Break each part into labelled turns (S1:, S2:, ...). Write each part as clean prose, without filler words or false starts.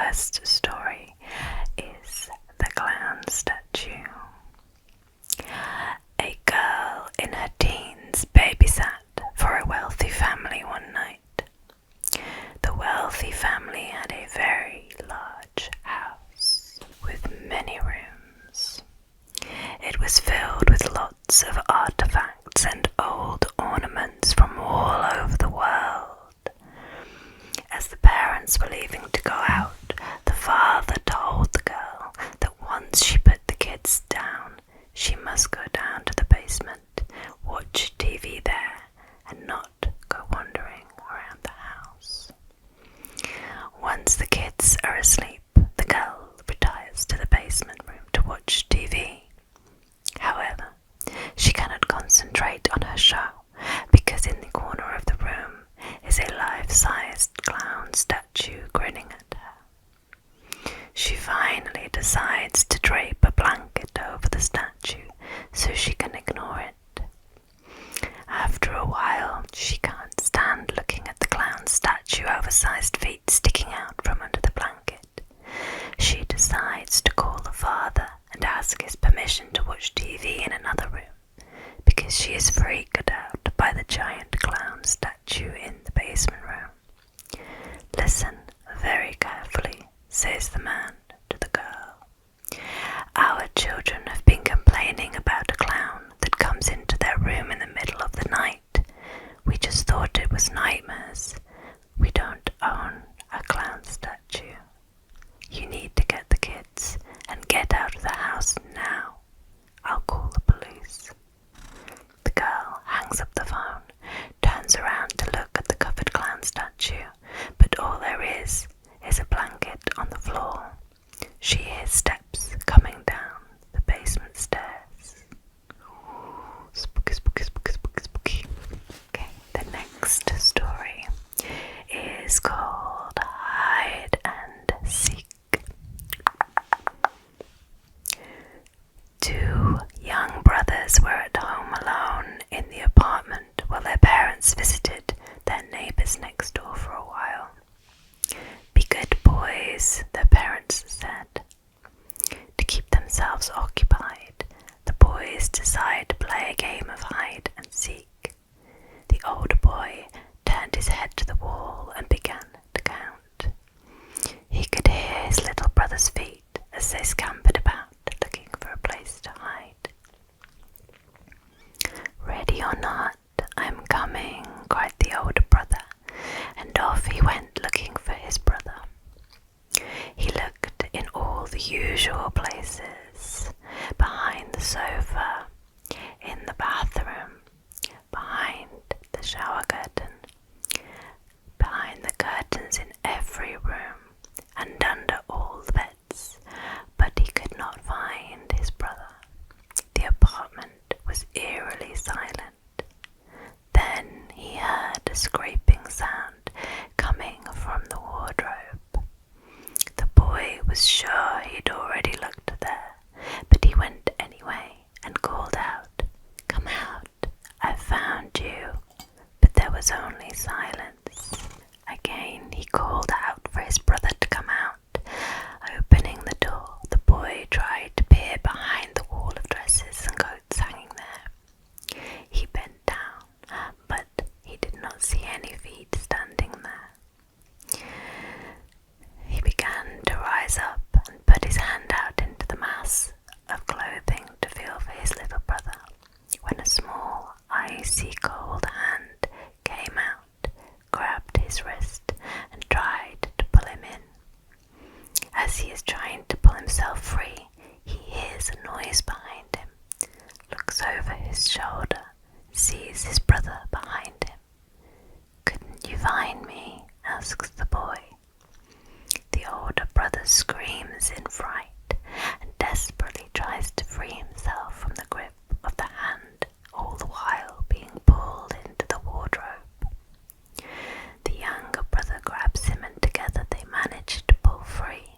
S1: first story is The Clown Statue. A girl in her teens babysat for a wealthy family one night. The wealthy family had a very large house with many rooms. It was filled with lots of artifacts and old ornaments from all over the world. As the parents were leaving to go out, the father told the girl that once she put the kids down, she must go down to the basement, watch TV there, and not go wandering around the house. Once the kids are asleep, the girl retires to the basement room to watch TV. However, she cannot concentrate on her show because in the corner of the room is a life-sized clown statue grinning at her. She finally decides to drape a blanket over the statue so she can ignore it. After a while, she can't stand looking at the clown statue oversized feet sticking out from under the blanket. She decides to call the father and ask his permission to watch TV in another room because she is freaked out by the giant clown statue in the basement room. Listen very carefully, says the man to the girl. Our children have been complaining about a clown that comes into their room in the middle of the night. We just thought it was nightmares. We don't own a clown statue. You need to get the kids and get out of the house now. I'll call the police. The girl hangs up the phone, turns around to look at the covered clown statue, but all there is a blanket on the floor. She hears steps coming down the basement stairs. Spooky, spooky, spooky, spooky, spooky. Okay, the next story is called Hide and Seek. Two young brothers were at home alone in the apartment while their parents visited their neighbors next door for a while. Be good boys, their parents said. To keep themselves occupied, the boys decide to play a game of hide and seek. The older boy turned his head to the wall and began to count. He could hear his little brother's feet as they scampered about, looking for a place to hide. Ready or not, I'm coming, cried the older brother, and off he went looking for his brother. He looked in all the usual places, behind the sofa, in the bathroom, behind the shower curtain, behind the curtains in every room, and under all the beds, but he could not find his brother. The apartment was eerily silent. Then he heard a scraping sound coming from the wardrobe. The boy was sure he'd already looked there, but he went anyway and called out, "Come out, I've found you." But there was only silence. Again he called out for his brother to come out. Opening the door, the boy tried to peer behind the wall of dresses and coats hanging there. He bent down, but he did not see any feet standing there. He began to rise up and put his hand out into the mass of clothing to feel for his little brother, when a small, icy cold hand came out, grabbed his wrist, and tried to pull him in. As he is trying to pull himself free, he hears a noise behind him, looks over his shoulder, sees his brother behind him. "Couldn't you find me?" asks the boy. The older brother screams in fright and desperately tries to free himself from the grip of the hand, all the while being pulled into the wardrobe. The younger brother grabs him and together they manage to pull free.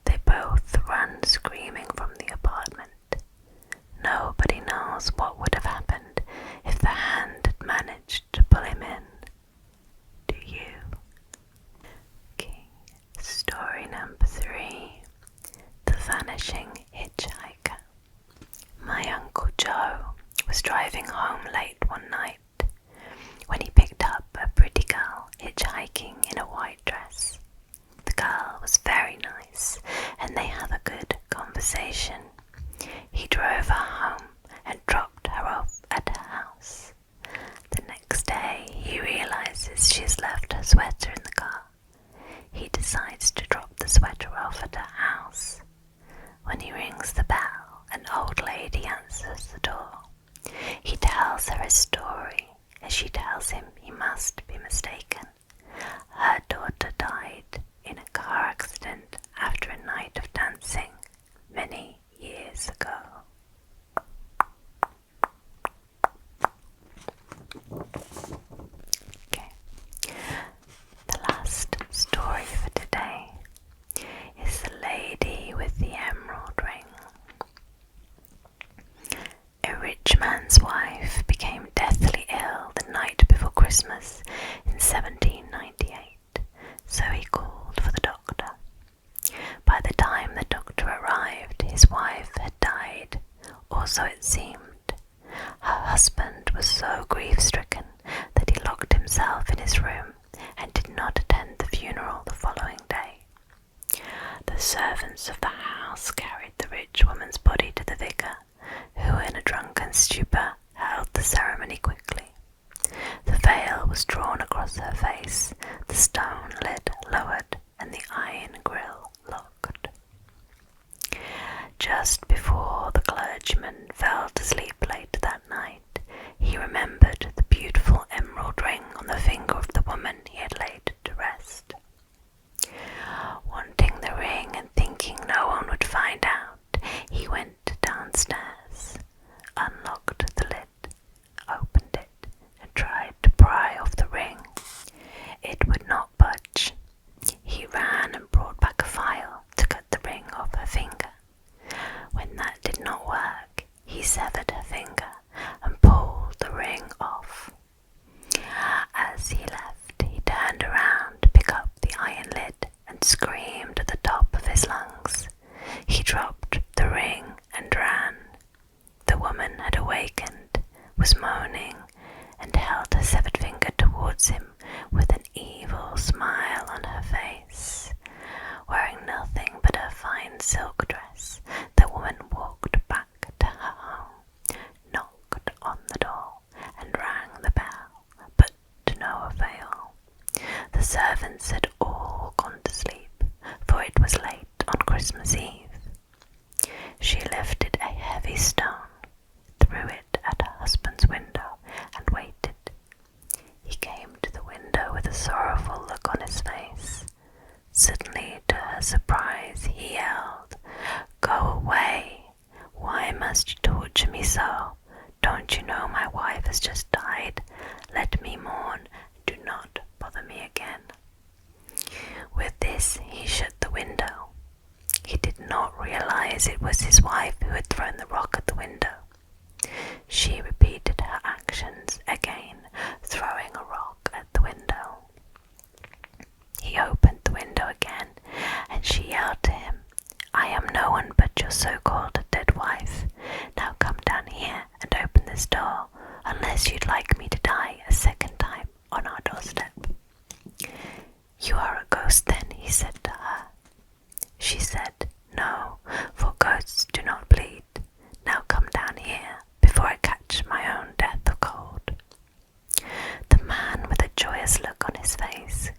S1: They both run screaming from the apartment. Nobody knows what would have happened if the hand had managed to pull him in. Do you? they had a good conversation. He drove her home and dropped her off at her house. The next day, he realizes she's left her sweater in the car. He decides to drop the sweater off at her house. When he rings the bell, an old lady answers the door. He tells her his story, and she tells him he must be mistaken. Her daughter died in a car accident after a night of dancing many years ago. Okay. The last story for today is The Lady with the Emerald Ring. A rich man's wife became deathly ill the night before Christmas in 1798, so he called for the doctor. By the time the doctor arrived, his wife had died, or so it seemed. Her husband was so grief-stricken that he locked himself in his room and did not attend the funeral the following day. The servants of the house carried the rich woman's body to the vicar, who in a drunken stupor held the ceremony quickly. The veil was drawn across her face, the stone lid lowered, and the iron grill locked. Just before the clergyman fell to sleep late that night, he remembered the beautiful emerald ring on the finger of the woman he had laid to rest. Wanting the ring and thinking no one would find out, he went downstairs, unlocked the lid, opened it, and tried to pry off the ring. It would not budge. He ran and brought back a file to cut the ring off her finger. When that did not work, he severed her finger and pulled the ring off. As he left, he turned around to pick up the iron lid and screamed at the top of his lungs. He dropped the ring and ran. The woman had awakened, was moaning, and held her severed finger towards him with an evil smile on her face. Wearing nothing but her fine silk dress, the woman walked back to her home, knocked on the door, and rang the bell, but to no avail. The servants had all gone to sleep, for it was late on Christmas Eve. She lifted a heavy stone, threw it at her husband's window, and waited. He came to the window with a sorrowful look on his face. Suddenly, to her surprise, he yelled, "Go away! Why must you torture me so? Don't you know my wife has just died? Let me mourn. Do not bother me again." With this, he shut the window. He did not realize it was his wife who had thrown the rock at the window. She repeated her actions again, throwing a rock at the window. He opened the window again, and she yelled to him, "I am no one but your so-called dead wife. Now come down here and open this door, unless you'd like me to die a second time on our doorstep." "You are a ghost then," he said to her. She said, "No, for ghosts do not bleed. Now come down here, before I catch my own death of cold." The man, with a joyous look on his face,